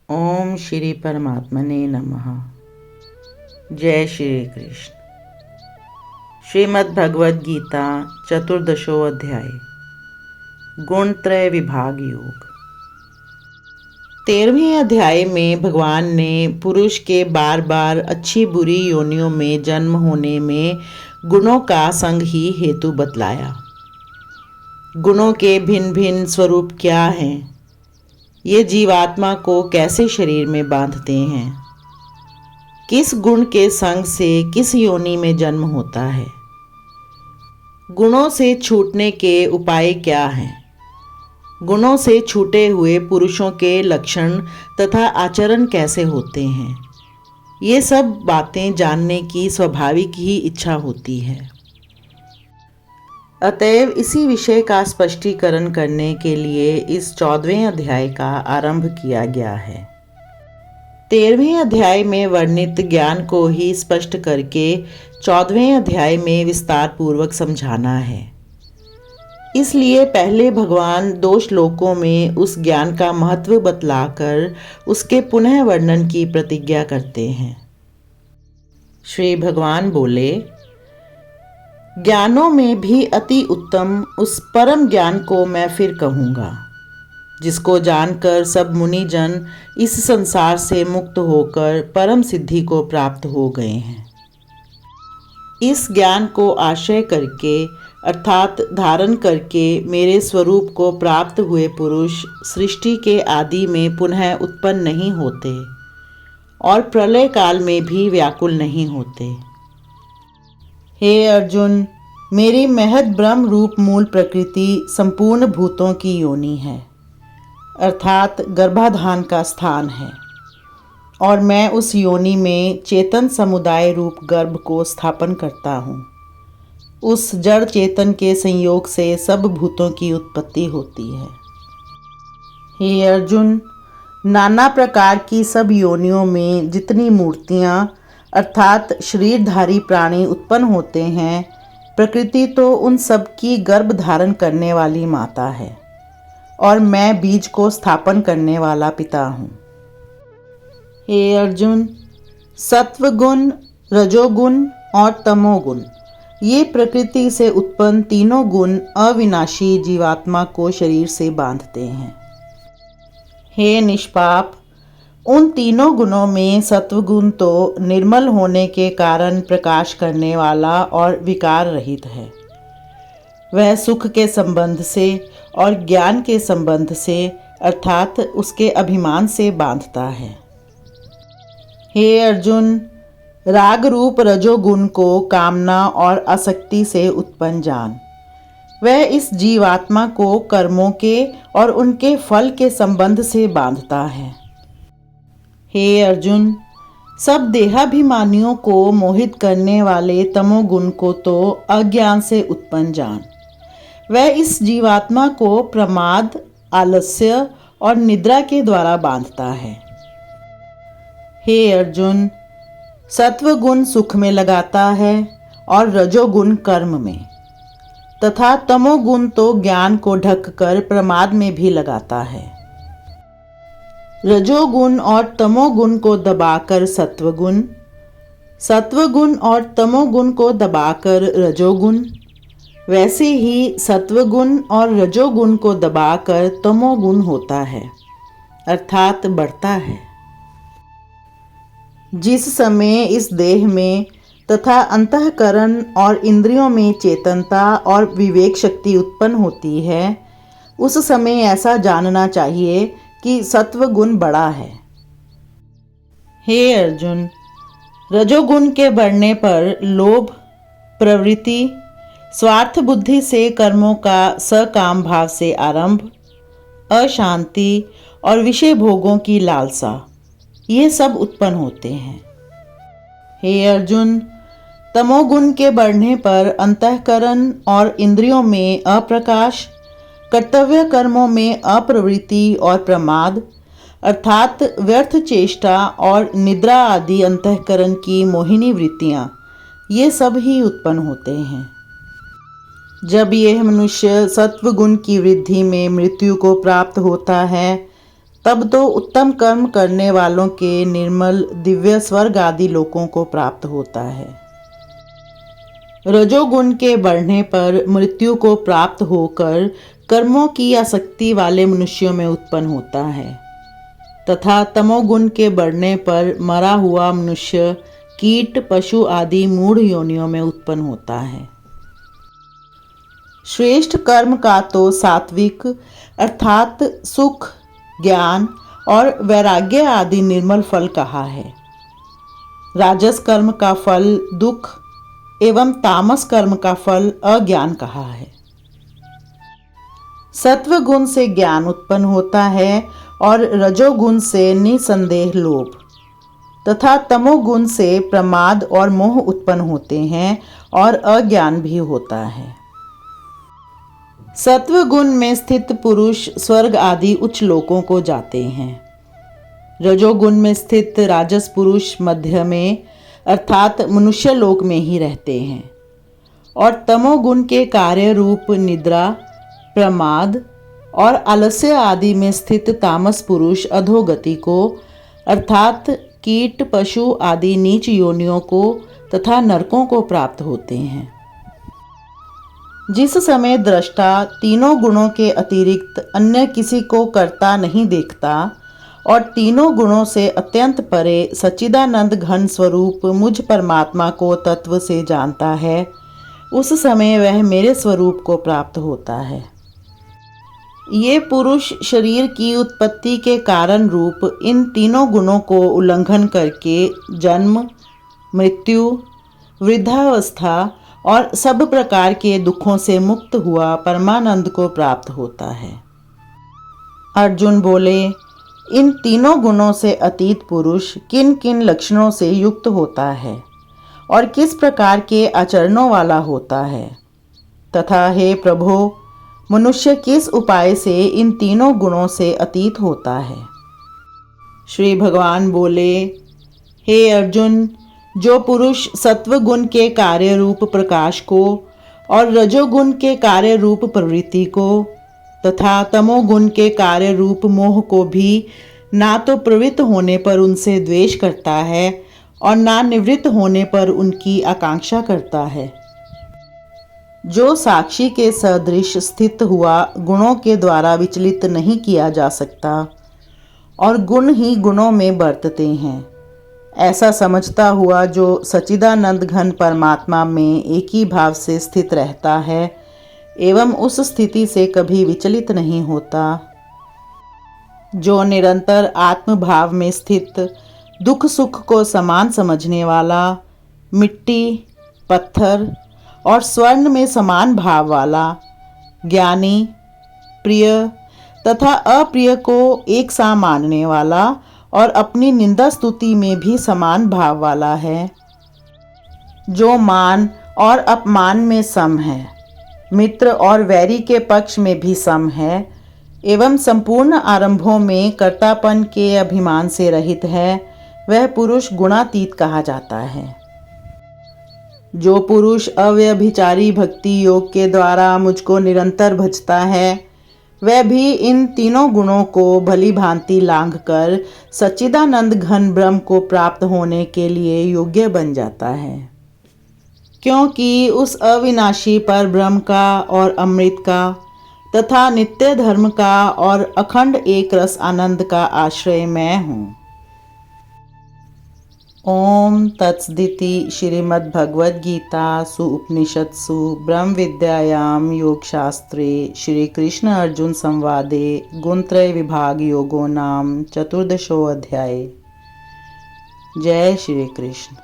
ओम श्री परमात्मने नमः। जय श्री कृष्ण। श्रीमद् भगवद गीता चतुर्दशो अध्याय गुणत्रय विभाग योग। 13वें अध्याय में भगवान ने पुरुष के बार बार अच्छी बुरी योनियों में जन्म होने में गुणों का संग ही हेतु बतलाया। गुणों के भिन्न भिन्न स्वरूप क्या हैं, ये जीवात्मा को कैसे शरीर में बांधते हैं, किस गुण के संग से किस योनि में जन्म होता है, गुणों से छूटने के उपाय क्या हैं, गुणों से छूटे हुए पुरुषों के लक्षण तथा आचरण कैसे होते हैं, ये सब बातें जानने की स्वाभाविक ही इच्छा होती है। अतएव इसी विषय का स्पष्टीकरण करने के लिए इस 14वें अध्याय का आरंभ किया गया है। 13वें अध्याय में वर्णित ज्ञान को ही स्पष्ट करके 14वें अध्याय में विस्तार पूर्वक समझाना है। इसलिए पहले भगवान 2 श्लोकों में उस ज्ञान का महत्व बतलाकर उसके पुनः वर्णन की प्रतिज्ञा करते हैं। श्री भगवान बोले, ज्ञानों में भी अति उत्तम उस परम ज्ञान को मैं फिर कहूँगा, जिसको जानकर सब मुनिजन इस संसार से मुक्त होकर परम सिद्धि को प्राप्त हो गए हैं। इस ज्ञान को आश्रय करके अर्थात धारण करके मेरे स्वरूप को प्राप्त हुए पुरुष सृष्टि के आदि में पुनः उत्पन्न नहीं होते और प्रलय काल में भी व्याकुल नहीं होते। हे अर्जुन, मेरी महद ब्रह्म रूप मूल प्रकृति संपूर्ण भूतों की योनि है, अर्थात गर्भाधान का स्थान है, और मैं उस योनि में चेतन समुदाय रूप गर्भ को स्थापन करता हूँ। उस जड़ चेतन के संयोग से सब भूतों की उत्पत्ति होती है। हे अर्जुन, नाना प्रकार की सब योनियों में जितनी मूर्तियाँ अर्थात शरीरधारी प्राणी उत्पन्न होते हैं, प्रकृति तो उन सब की गर्भ धारण करने वाली माता है, और मैं बीज को स्थापन करने वाला पिता हूँ। हे अर्जुन, सत्वगुण, रजोगुण और तमोगुण, ये प्रकृति से उत्पन्न तीनों गुण अविनाशी जीवात्मा को शरीर से बांधते हैं। हे निष्पाप, उन तीनों गुणों में सत्वगुण तो निर्मल होने के कारण प्रकाश करने वाला और विकार रहित है। वह सुख के संबंध से और ज्ञान के संबंध से अर्थात उसके अभिमान से बांधता है। हे अर्जुन, राग रूप रजोगुण को कामना और आसक्ति से उत्पन्न जान। वह इस जीवात्मा को कर्मों के और उनके फल के संबंध से बांधता है। हे अर्जुन, सब देहाभिमानियों को मोहित करने वाले तमोगुण को तो अज्ञान से उत्पन्न जान। वह इस जीवात्मा को प्रमाद, आलस्य और निद्रा के द्वारा बांधता है। हे अर्जुन, सत्वगुण सुख में लगाता है और रजोगुण कर्म में, तथा तमोगुण तो ज्ञान को ढककर प्रमाद में भी लगाता है। रजोगुण और तमोगुण को दबाकर सत्वगुण, सत्वगुण और तमोगुण को दबाकर रजोगुण, वैसे ही सत्वगुण और रजोगुण को दबाकर तमोगुण होता है, अर्थात बढ़ता है। जिस समय इस देह में तथा अंतःकरण और इंद्रियों में चेतनता और विवेक शक्ति उत्पन्न होती है, उस समय ऐसा जानना चाहिए कि सत्वगुण बड़ा है। हे अर्जुन, रजोगुण के बढ़ने पर लोभ, प्रवृत्ति, स्वार्थ बुद्धि से कर्मों का सकाम भाव से आरंभ, अशांति और विषय भोगों की लालसा, ये सब उत्पन्न होते हैं। हे अर्जुन, तमोगुण के बढ़ने पर अंतःकरण और इंद्रियों में अप्रकाश, कर्तव्य कर्मों में अप्रवृत्ति और प्रमाद अर्थात व्यर्थ चेष्टा और निद्रा आदि अंतःकरण की मोहिनी वृत्तियाँ, ये सब ही उत्पन्न होते हैं। जब यह मनुष्य सत्वगुण की वृद्धि में मृत्यु को प्राप्त होता है, तब तो उत्तम कर्म करने वालों के निर्मल दिव्य स्वर्ग आदि लोकों को प्राप्त होता है। रजोगुण के बढ़ने पर मृत्यु को प्राप्त होकर कर्मों की आसक्ति वाले मनुष्यों में उत्पन्न होता है तथा तमोगुण के बढ़ने पर मरा हुआ मनुष्य कीट पशु आदि मूढ़ योनियों में उत्पन्न होता है। श्रेष्ठ कर्म का तो सात्विक अर्थात सुख, ज्ञान और वैराग्य आदि निर्मल फल कहा है। राजस कर्म का फल दुख एवं तामस कर्म का फल अज्ञान कहा है। सत्व गुण से ज्ञान उत्पन्न होता है और रजोगुण से निसंदेह लोभ तथा तमोगुण से प्रमाद और मोह उत्पन्न होते हैं और अज्ञान भी होता है। सत्व गुण में स्थित पुरुष स्वर्ग आदि उच्च लोकों को जाते हैं। रजोगुण में स्थित राजस पुरुष मध्य में अर्थात मनुष्य लोक में ही रहते हैं और तमोगुण के कार्य रूप निद्रा, प्रमाद और आलस्य आदि में स्थित तामस पुरुष अधोगति को अर्थात कीट पशु आदि नीच योनियों को तथा नरकों को प्राप्त होते हैं। जिस समय दृष्टा तीनों गुणों के अतिरिक्त अन्य किसी को करता नहीं देखता और तीनों गुणों से अत्यंत परे सच्चिदानंद घन स्वरूप मुझ परमात्मा को तत्व से जानता है, उस समय वह मेरे स्वरूप को प्राप्त होता है। ये पुरुष शरीर की उत्पत्ति के कारण रूप इन तीनों गुणों को उल्लंघन करके जन्म, मृत्यु, वृद्धावस्था और सब प्रकार के दुखों से मुक्त हुआ परमानंद को प्राप्त होता है। अर्जुन बोले, इन तीनों गुणों से अतीत पुरुष किन किन लक्षणों से युक्त होता है और किस प्रकार के आचरणों वाला होता है तथा हे प्रभो, मनुष्य किस उपाय से इन तीनों गुणों से अतीत होता है। श्री भगवान बोले, हे अर्जुन, जो पुरुष सत्वगुण के कार्य रूप प्रकाश को और रजोगुण के कार्य रूप प्रवृत्ति को तथा तमोगुण के कार्य रूप मोह को भी ना तो प्रवृत्त होने पर उनसे द्वेष करता है और ना निवृत्त होने पर उनकी आकांक्षा करता है, जो साक्षी के सदृश स्थित हुआ गुणों के द्वारा विचलित नहीं किया जा सकता और गुण ही गुणों में बरतते हैं, ऐसा समझता हुआ जो सच्चिदानंद घन परमात्मा में एक ही भाव से स्थित रहता है एवं उस स्थिति से कभी विचलित नहीं होता, जो निरंतर आत्मभाव में स्थित दुख सुख को समान समझने वाला, मिट्टी, पत्थर और स्वर्ण में समान भाव वाला, ज्ञानी, प्रिय तथा अप्रिय को एक सा मानने वाला और अपनी निंदा स्तुति में भी समान भाव वाला है, जो मान और अपमान में सम है, मित्र और वैरी के पक्ष में भी सम है एवं संपूर्ण आरंभों में कर्तापन के अभिमान से रहित है, वह पुरुष गुणातीत कहा जाता है। जो पुरुष अव्यभिचारी भक्ति योग के द्वारा मुझको निरंतर भजता है, वह भी इन तीनों गुणों को भली भांति लांघ कर सच्चिदानंद घन ब्रह्म को प्राप्त होने के लिए योग्य बन जाता है, क्योंकि उस अविनाशी पर ब्रह्म का और अमृत का तथा नित्य धर्म का और अखंड एक रस आनंद का आश्रय मैं हूँ। ओम तत्सदिति। श्रीमद्भगवद गीतासु उपनिषत्सु ब्रह्म विद्यायां योगशास्त्रे श्री कृष्ण अर्जुन संवादे गुणत्रय विभाग योगो नाम 14 अध्याय। जय श्री कृष्ण।